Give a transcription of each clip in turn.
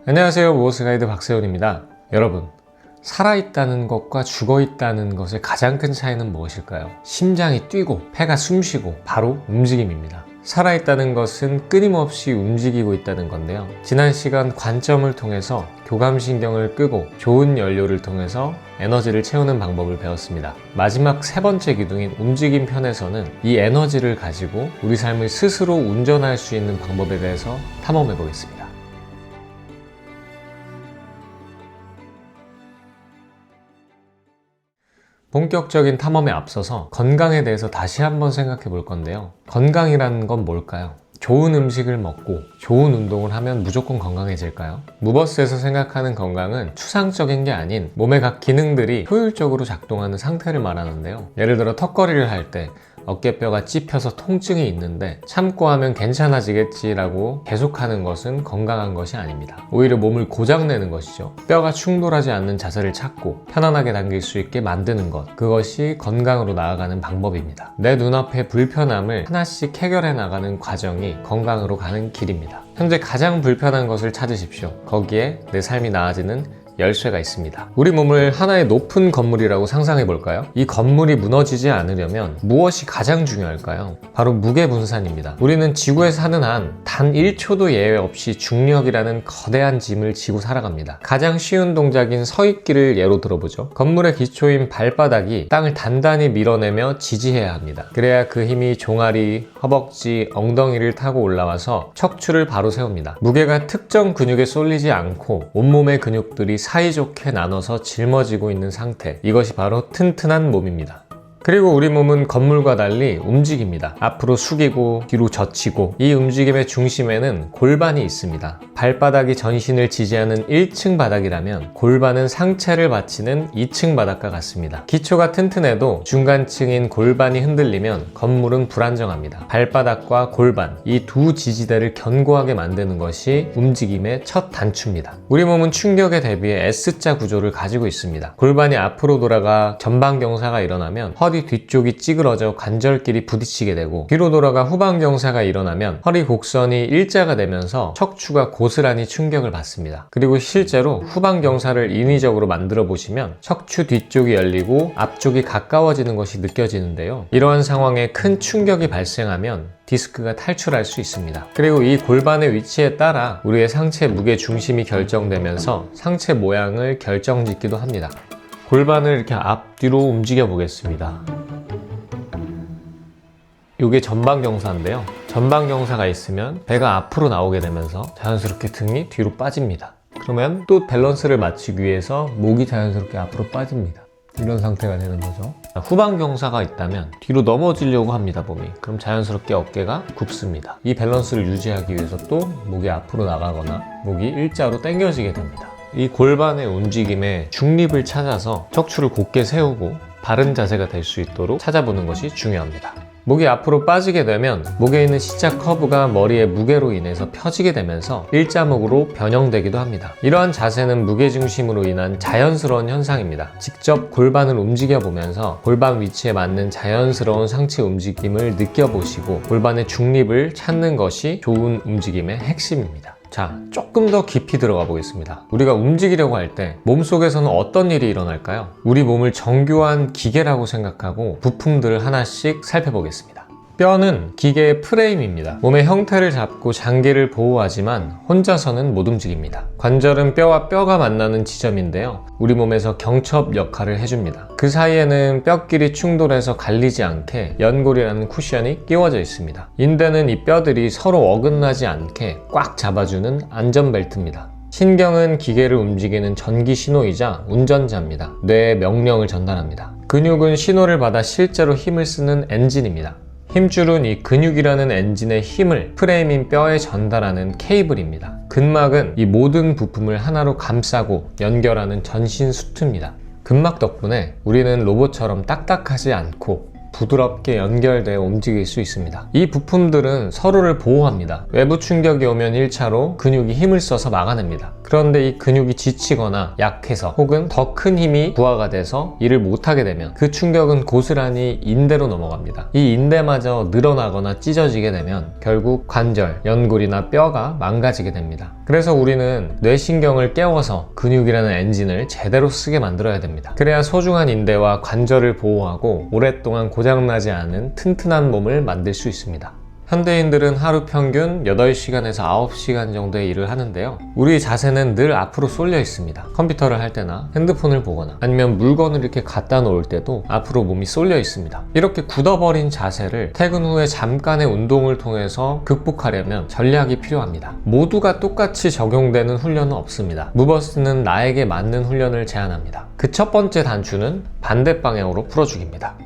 안녕하세요, 무호스 가이드 박세훈입니다. 여러분, 살아있다는 것과 죽어있다는 것의 가장 큰 차이는 무엇일까요? 심장이 뛰고 폐가 숨쉬고 바로 움직임입니다. 살아있다는 것은 끊임없이 움직이고 있다는 건데요. 지난 시간 관점을 통해서 교감신경을 끄고 좋은 연료를 통해서 에너지를 채우는 방법을 배웠습니다. 마지막 세 번째 기둥인 움직임 편에서는 이 에너지를 가지고 우리 삶을 스스로 운전할 수 있는 방법에 대해서 탐험해 보겠습니다. 본격적인 탐험에 앞서서 건강에 대해서 다시 한번 생각해 볼 건데요. 건강이라는 건 뭘까요? 좋은 음식을 먹고 좋은 운동을 하면 무조건 건강해질까요? 무버스에서 생각하는 건강은 추상적인 게 아닌 몸의 각 기능들이 효율적으로 작동하는 상태를 말하는데요. 예를 들어 턱걸이를 할 때 어깨뼈가 찝혀서 통증이 있는데 참고 하면 괜찮아지겠지라고 계속하는 것은 건강한 것이 아닙니다. 오히려 몸을 고장내는 것이죠. 뼈가 충돌하지 않는 자세를 찾고 편안하게 당길 수 있게 만드는 것, 그것이 건강으로 나아가는 방법입니다. 내 눈앞의 불편함을 하나씩 해결해 나가는 과정이 건강으로 가는 길입니다. 현재 가장 불편한 것을 찾으십시오. 거기에 내 삶이 나아지는 열쇠가 있습니다. 우리 몸을 하나의 높은 건물이라고 상상해 볼까요? 이 건물이 무너지지 않으려면 무엇이 가장 중요할까요? 바로 무게분산입니다. 우리는 지구에 사는 한 단 1초도 예외 없이 중력이라는 거대한 짐을 지고 살아갑니다. 가장 쉬운 동작인 서 있기를 예로 들어보죠. 건물의 기초인 발바닥이 땅을 단단히 밀어내며 지지해야 합니다. 그래야 그 힘이 종아리, 허벅지, 엉덩이를 타고 올라와서 척추를 바로 세웁니다. 무게가 특정 근육에 쏠리지 않고 온몸의 근육들이 사이좋게 나눠서 짊어지고 있는 상태, 이것이 바로 튼튼한 몸입니다. 그리고 우리 몸은 건물과 달리 움직입니다. 앞으로 숙이고 뒤로 젖히고, 이 움직임의 중심에는 골반이 있습니다. 발바닥이 전신을 지지하는 1층 바닥이라면 골반은 상체를 받치는 2층 바닥과 같습니다. 기초가 튼튼해도 중간층인 골반이 흔들리면 건물은 불안정합니다. 발바닥과 골반, 이 두 지지대를 견고하게 만드는 것이 움직임의 첫 단추입니다. 우리 몸은 충격에 대비해 S자 구조를 가지고 있습니다. 골반이 앞으로 돌아가 전방경사가 일어나면 허리 뒤쪽이 찌그러져 관절끼리 부딪히게 되고, 뒤로 돌아가 후방경사가 일어나면 허리 곡선이 일자가 되면서 척추가 고스란히 충격을 받습니다. 그리고 실제로 후방경사를 인위적으로 만들어 보시면 척추 뒤쪽이 열리고 앞쪽이 가까워지는 것이 느껴지는데요. 이러한 상황에 큰 충격이 발생하면 디스크가 탈출할 수 있습니다. 그리고 이 골반의 위치에 따라 우리의 상체 무게 중심이 결정되면서 상체 모양을 결정짓기도 합니다. 골반을 이렇게 앞뒤로 움직여 보겠습니다. 이게 전방경사인데요. 전방경사가 있으면 배가 앞으로 나오게 되면서 자연스럽게 등이 뒤로 빠집니다. 그러면 또 밸런스를 맞추기 위해서 목이 자연스럽게 앞으로 빠집니다. 이런 상태가 되는 거죠. 후방경사가 있다면 뒤로 넘어지려고 합니다, 몸이. 그럼 자연스럽게 어깨가 굽습니다. 이 밸런스를 유지하기 위해서 또 목이 앞으로 나가거나 목이 일자로 당겨지게 됩니다. 이 골반의 움직임에 중립을 찾아서 척추를 곧게 세우고 바른 자세가 될 수 있도록 찾아보는 것이 중요합니다. 목이 앞으로 빠지게 되면 목에 있는 C자 커브가 머리의 무게로 인해서 펴지게 되면서 일자목으로 변형되기도 합니다. 이러한 자세는 무게중심으로 인한 자연스러운 현상입니다. 직접 골반을 움직여 보면서 골반 위치에 맞는 자연스러운 상체 움직임을 느껴보시고 골반의 중립을 찾는 것이 좋은 움직임의 핵심입니다. 자, 조금 더 깊이 들어가 보겠습니다. 우리가 움직이려고 할 때 몸속에서는 어떤 일이 일어날까요? 우리 몸을 정교한 기계라고 생각하고 부품들을 하나씩 살펴보겠습니다. 뼈는 기계의 프레임입니다. 몸의 형태를 잡고 장기를 보호하지만 혼자서는 못 움직입니다. 관절은 뼈와 뼈가 만나는 지점인데요. 우리 몸에서 경첩 역할을 해줍니다. 그 사이에는 뼈끼리 충돌해서 갈리지 않게 연골이라는 쿠션이 끼워져 있습니다. 인대는 이 뼈들이 서로 어긋나지 않게 꽉 잡아주는 안전벨트입니다. 신경은 기계를 움직이는 전기 신호이자 운전자입니다. 뇌에 명령을 전달합니다. 근육은 신호를 받아 실제로 힘을 쓰는 엔진입니다. 힘줄은 이 근육이라는 엔진의 힘을 프레임인 뼈에 전달하는 케이블입니다. 근막은 이 모든 부품을 하나로 감싸고 연결하는 전신 수트입니다. 근막 덕분에 우리는 로봇처럼 딱딱하지 않고 부드럽게 연결되어 움직일 수 있습니다. 이 부품들은 서로를 보호합니다. 외부 충격이 오면 1차로 근육이 힘을 써서 막아냅니다. 그런데 이 근육이 지치거나 약해서 혹은 더 큰 힘이 부하가 돼서 일을 못하게 되면 그 충격은 고스란히 인대로 넘어갑니다. 이 인대마저 늘어나거나 찢어지게 되면 결국 관절, 연골이나 뼈가 망가지게 됩니다. 그래서 우리는 뇌신경을 깨워서 근육이라는 엔진을 제대로 쓰게 만들어야 됩니다. 그래야 소중한 인대와 관절을 보호하고 오랫동안 고장나지 않은 튼튼한 몸을 만들 수 있습니다. 현대인들은 하루 평균 8시간에서 9시간 정도의 일을 하는데요. 우리 자세는 늘 앞으로 쏠려 있습니다. 컴퓨터를 할 때나 핸드폰을 보거나 아니면 물건을 이렇게 갖다 놓을 때도 앞으로 몸이 쏠려 있습니다. 이렇게 굳어버린 자세를 퇴근 후에 잠깐의 운동을 통해서 극복하려면 전략이 필요합니다. 모두가 똑같이 적용되는 훈련은 없습니다. 무버스는 나에게 맞는 훈련을 제안합니다. 그 첫 번째 단추는 반대 방향으로 풀어주기입니다.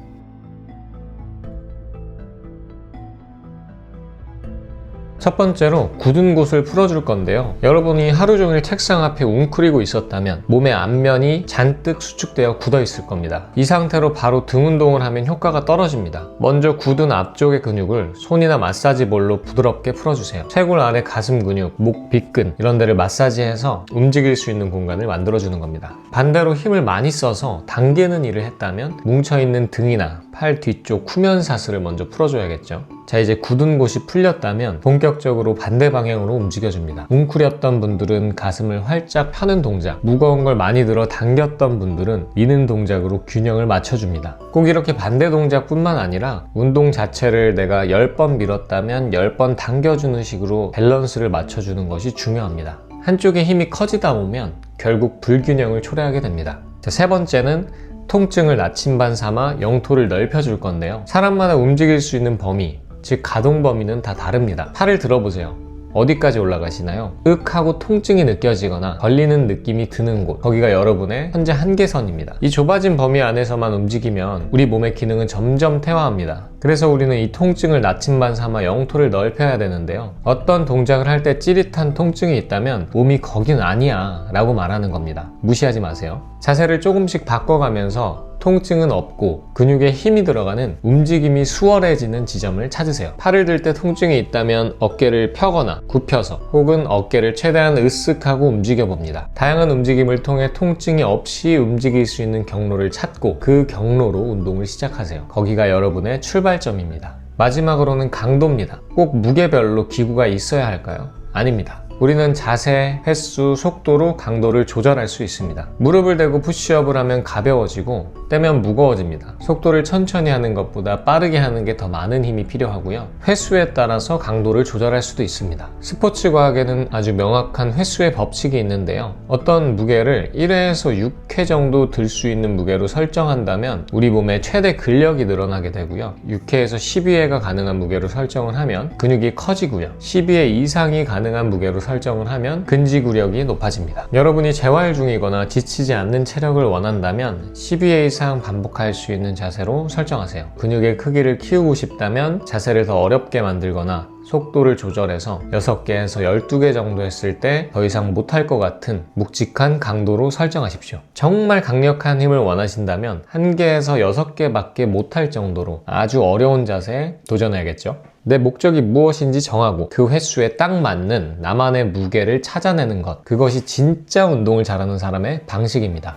첫 번째로 굳은 곳을 풀어줄 건데요. 여러분이 하루 종일 책상 앞에 웅크리고 있었다면 몸의 앞면이 잔뜩 수축되어 굳어 있을 겁니다. 이 상태로 바로 등 운동을 하면 효과가 떨어집니다. 먼저 굳은 앞쪽의 근육을 손이나 마사지볼로 부드럽게 풀어주세요. 쇄골 아래 가슴 근육, 목, 빗근 이런 데를 마사지해서 움직일 수 있는 공간을 만들어주는 겁니다. 반대로 힘을 많이 써서 당기는 일을 했다면 뭉쳐있는 등이나 팔 뒤쪽 후면사슬을 먼저 풀어줘야겠죠. 자, 이제 굳은 곳이 풀렸다면 본격적으로 반대 방향으로 움직여줍니다. 웅크렸던 분들은 가슴을 활짝 펴는 동작, 무거운 걸 많이 들어 당겼던 분들은 미는 동작으로 균형을 맞춰줍니다. 꼭 이렇게 반대 동작뿐만 아니라 운동 자체를 내가 10번 밀었다면 10번 당겨주는 식으로 밸런스를 맞춰주는 것이 중요합니다. 한쪽에 힘이 커지다 보면 결국 불균형을 초래하게 됩니다. 자, 세 번째는 통증을 나침반 삼아 영토를 넓혀줄 건데요. 사람마다 움직일 수 있는 범위, 즉 가동 범위는 다 다릅니다. 팔을 들어보세요. 어디까지 올라가시나요? 윽 하고 통증이 느껴지거나 걸리는 느낌이 드는 곳, 거기가 여러분의 현재 한계선입니다. 이 좁아진 범위 안에서만 움직이면 우리 몸의 기능은 점점 퇴화합니다. 그래서 우리는 이 통증을 나침반 삼아 영토를 넓혀야 되는데요. 어떤 동작을 할 때 찌릿한 통증이 있다면 몸이 거긴 아니야 라고 말하는 겁니다. 무시하지 마세요. 자세를 조금씩 바꿔가면서 통증은 없고 근육에 힘이 들어가는 움직임이 수월해지는 지점을 찾으세요. 팔을 들 때 통증이 있다면 어깨를 펴거나 굽혀서 혹은 어깨를 최대한 으쓱하고 움직여 봅니다. 다양한 움직임을 통해 통증이 없이 움직일 수 있는 경로를 찾고 그 경로로 운동을 시작하세요. 거기가 여러분의 출발점입니다. 마지막으로는 강도입니다. 꼭 무게별로 기구가 있어야 할까요? 아닙니다. 우리는 자세, 횟수, 속도로 강도를 조절할 수 있습니다. 무릎을 대고 푸시업을 하면 가벼워지고 떼면 무거워집니다. 속도를 천천히 하는 것보다 빠르게 하는 게 더 많은 힘이 필요하고요. 횟수에 따라서 강도를 조절할 수도 있습니다. 스포츠 과학에는 아주 명확한 횟수의 법칙이 있는데요. 어떤 무게를 1회에서 6회 정도 들 수 있는 무게로 설정한다면 우리 몸의 최대 근력이 늘어나게 되고요. 6회에서 12회가 가능한 무게로 설정을 하면 근육이 커지고요. 12회 이상이 가능한 무게로 설정을 하면 근지구력이 높아집니다. 여러분이 재활 중이거나 지치지 않는 체력을 원한다면 12회 이상 반복할 수 있는 자세로 설정하세요. 근육의 크기를 키우고 싶다면 자세를 더 어렵게 만들거나 속도를 조절해서 6개에서 12개 정도 했을 때 더 이상 못할 것 같은 묵직한 강도로 설정하십시오. 정말 강력한 힘을 원하신다면 1개에서 6개밖에 못할 정도로 아주 어려운 자세에 도전해야겠죠. 내 목적이 무엇인지 정하고 그 횟수에 딱 맞는 나만의 무게를 찾아내는 것, 그것이 진짜 운동을 잘하는 사람의 방식입니다.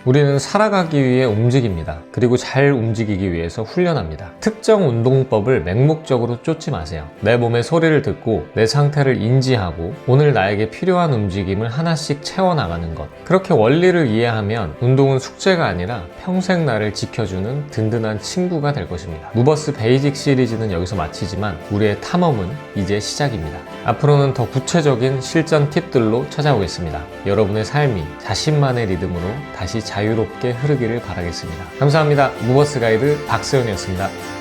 우리는 살아가기 위해 움직입니다. 그리고 잘 움직이기 위해서 훈련합니다. 특정 운동법을 맹목적으로 쫓지 마세요. 내 몸의 소리를 듣고 내 상태를 인지하고 오늘 나에게 필요한 움직임을 하나씩 채워나가는 것. 그렇게 원리를 이해하면 운동은 숙제가 아니라 평생 나를 지켜주는 든든한 친구가 될 것입니다. 무버스 베이직 시리즈는 여기서 마치지만 우리의 탐험은 이제 시작입니다. 앞으로는 더 구체적인 실전 팁들로 찾아오겠습니다. 여러분의 삶이 자신만의 리듬으로 다시 자유롭게 흐르기를 바라겠습니다. 감사합니다. 무버스 가이드 박세훈이었습니다.